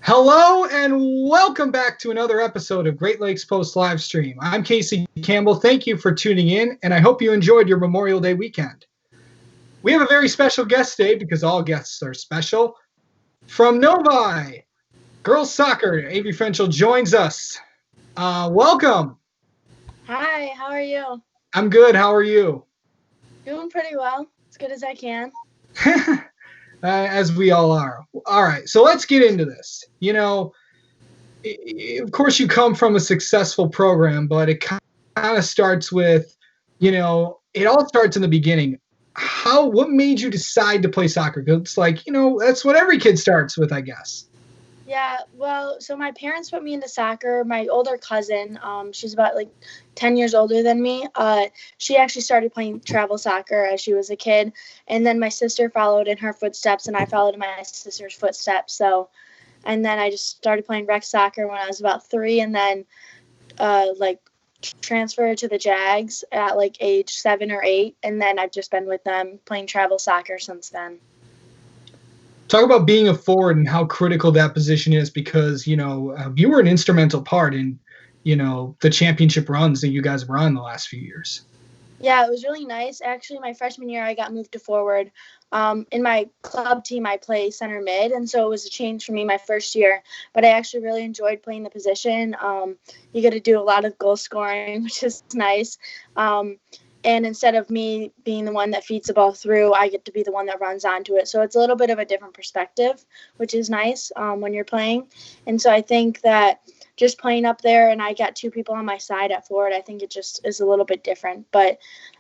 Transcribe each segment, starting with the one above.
Hello and welcome back to another episode of Great Lakes Post live stream. I'm Casey Cambell. Thank you for tuning in, and I hope you enjoyed your Memorial Day weekend. We have a very special guest today because all guests are special. From Novi, girls soccer, Avery Fenchel joins us. Welcome. Hi, how are you? I'm good. How are you? Doing pretty well. As good as I can. As we all are. All right, so let's get into this. Of course, you come from a successful program, but it kind of starts with, it all starts in the beginning. What made you decide to play soccer? Because it's like, that's what every kid starts with, I guess. Yeah, well, so my parents put me into soccer. My older cousin, she's about 10 years older than me. She actually started playing travel soccer as she was a kid. And then my sister followed in her footsteps, and I followed in my sister's footsteps. And then I just started playing rec soccer when I was about 3, and then transferred to the Jags at age 7 or 8. And then I've just been with them playing travel soccer since then. Talk about being a forward and how critical that position is because, you were an instrumental part in, the championship runs that you guys have run the last few years. Yeah, it was really nice. Actually, my freshman year, I got moved to forward. In my club team, I play center mid, and so it was a change for me my first year. But I actually really enjoyed playing the position. You get to do a lot of goal scoring, which is nice. And instead of me being the one that feeds the ball through, I get to be the one that runs onto it. So it's a little bit of a different perspective, which is nice when you're playing. And so I think that just playing up there and I got 2 people on my side at forward, I think it just is a little bit different. But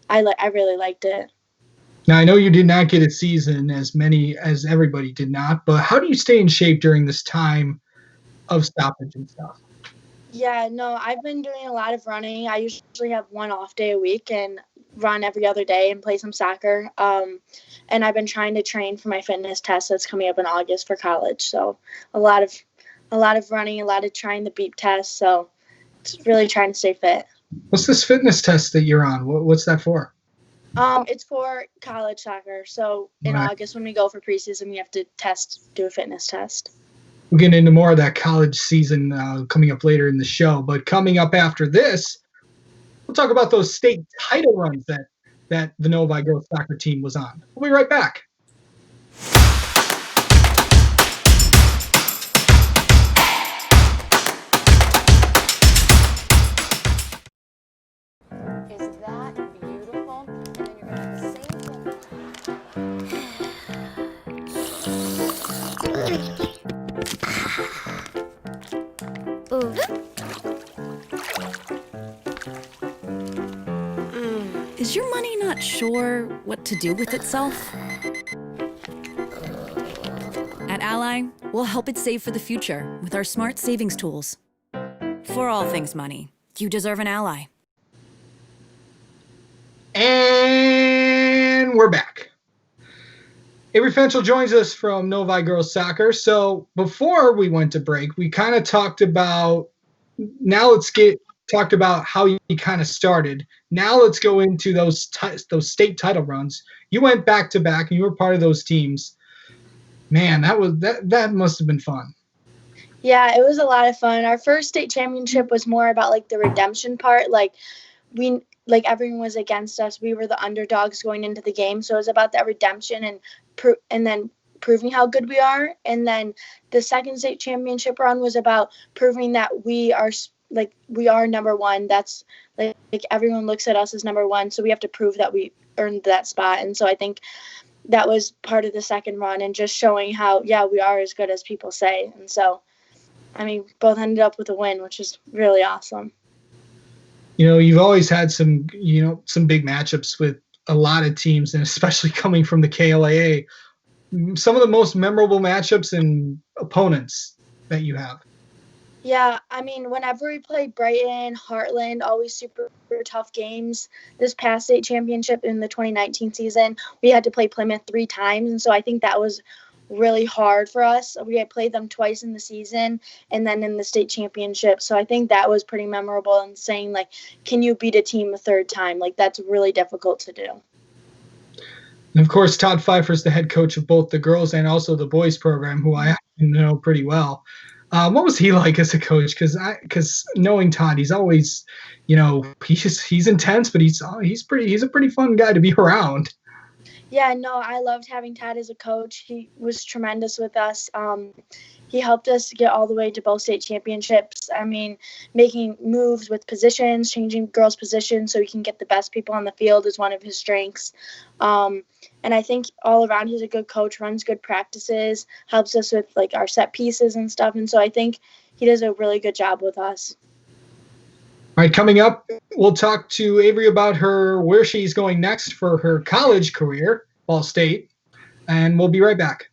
I really liked it. Now, I know you did not get a season as many as everybody did not, but how do you stay in shape during this time of stoppage and stuff? Yeah, no, I've been doing a lot of running. I usually have 1 off day a week and run every other day and play some soccer. And I've been trying to train for my fitness test that's coming up in August for college. So a lot of running, a lot of trying the beep test. So it's really trying to stay fit. What's this fitness test that you're on? What's that for? It's for college soccer. So in August when we go for preseason, we have to do a fitness test. We'll get into more of that college season coming up later in the show. But coming up after this, we'll talk about those state title runs that the Novi girls soccer team was on. We'll be right back. Is that beautiful? And then you're going to have the Is your money not sure what to do with itself? At Ally, we'll help it save for the future with our smart savings tools. For all things money, you deserve an ally. And we're back. Avery Fenchel joins us from Novi Girls Soccer. So before we went to break, we kind of talked about, talked about how you kind of started. Now let's go into those state title runs. You went back to back and you were part of those teams. Man, that must have been fun. Yeah, it was a lot of fun. Our first state championship was more about the redemption part. Everyone was against us. We were the underdogs going into the game. So it was about that redemption and then proving how good we are. And then the second state championship run was about proving that we are number one. That's everyone looks at us as number one. So we have to prove that we earned that spot. And so I think that was part of the second run and just showing how, we are as good as people say. And so, both ended up with a win, which is really awesome. You've always had some big matchups with a lot of teams, and especially coming from the KLAA, some of the most memorable matchups and opponents that you have. Yeah, whenever we played Brighton, Heartland, always super tough games. This past state championship in the 2019 season, we had to play Plymouth 3 times, and so I think that was really hard for us. We had played them twice in the season and then in the state championship. So I think that was pretty memorable, and saying, can you beat a team a third time? That's really difficult to do. And of course, Todd Pfeiffer is the head coach of both the girls and also the boys program, who I know pretty well. What was he like as a coach? Because knowing Todd, he's always, he's intense, but he's a pretty fun guy to be around. Yeah, no, I loved having Todd as a coach. He was tremendous with us. He helped us get all the way to both state championships. I mean, making moves with positions, changing girls' positions so he can get the best people on the field is one of his strengths. And I think all around he's a good coach, runs good practices, helps us with like our set pieces and stuff. And so I think he does a really good job with us. All right, coming up, we'll talk to Avery about where she's going next for her college career, Ball State, and we'll be right back.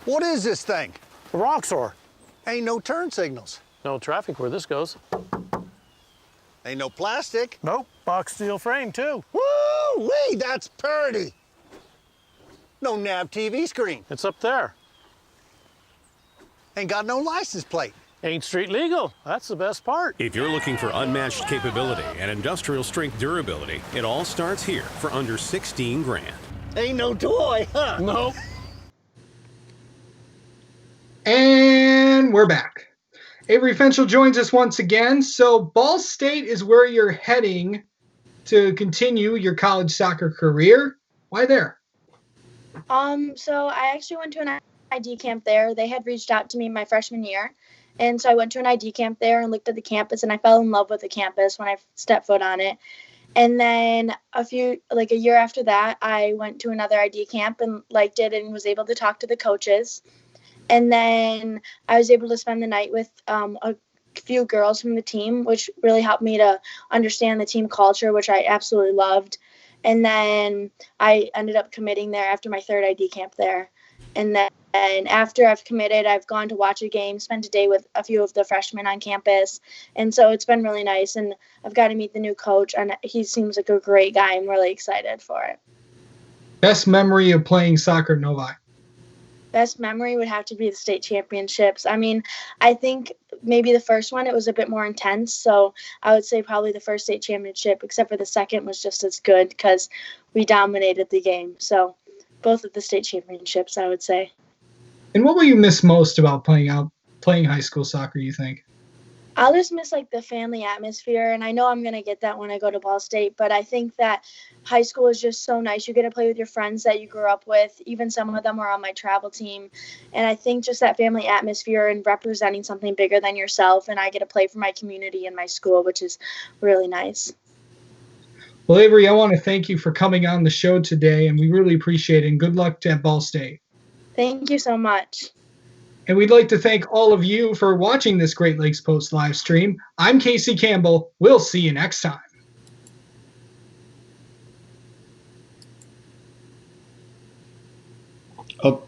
What is this thing? A Roxor. Ain't no turn signals. No traffic where this goes. Ain't no plastic. Nope. Box steel frame, too. Woo-wee, that's pretty. No nav TV screen. It's up there. Ain't got no license plate. Ain't street legal. That's the best part. If you're looking for unmatched capability and industrial strength durability, it all starts here for under 16 grand. Ain't no toy, huh? Nope. And we're back. Avery Fenchel joins us once again. So Ball State is where you're heading to continue your college soccer career. Why there? So I actually went to an ID camp there. They had reached out to me my freshman year. And so I went to an ID camp there and looked at the campus, and I fell in love with the campus when I stepped foot on it. And then a year after that, I went to another ID camp and liked it and was able to talk to the coaches. And then I was able to spend the night with a few girls from the team, which really helped me to understand the team culture, which I absolutely loved. And then I ended up committing there after my third ID camp there. And then after I've committed, I've gone to watch a game, spent a day with a few of the freshmen on campus. And so it's been really nice. And I've got to meet the new coach, and he seems like a great guy. I'm really excited for it. Best memory of playing soccer at Novi? Best memory would have to be the state championships. I mean, I think maybe the first one, it was a bit more intense. So I would say probably the first state championship, except for the second was just as good because we dominated the game. So both of the state championships, I would say. And what will you miss most about playing high school soccer, you think? I'll just miss like the family atmosphere, and I know I'm going to get that when I go to Ball State, but I think that high school is just so nice. You get to play with your friends that you grew up with. Even some of them were on my travel team, and I think just that family atmosphere and representing something bigger than yourself, and I get to play for my community and my school, which is really nice. Well, Avery, I want to thank you for coming on the show today, and we really appreciate it, and good luck at Ball State. Thank you so much. And we'd like to thank all of you for watching this Great Lakes Post live stream. I'm Casey Cambell. We'll see you next time. Oh.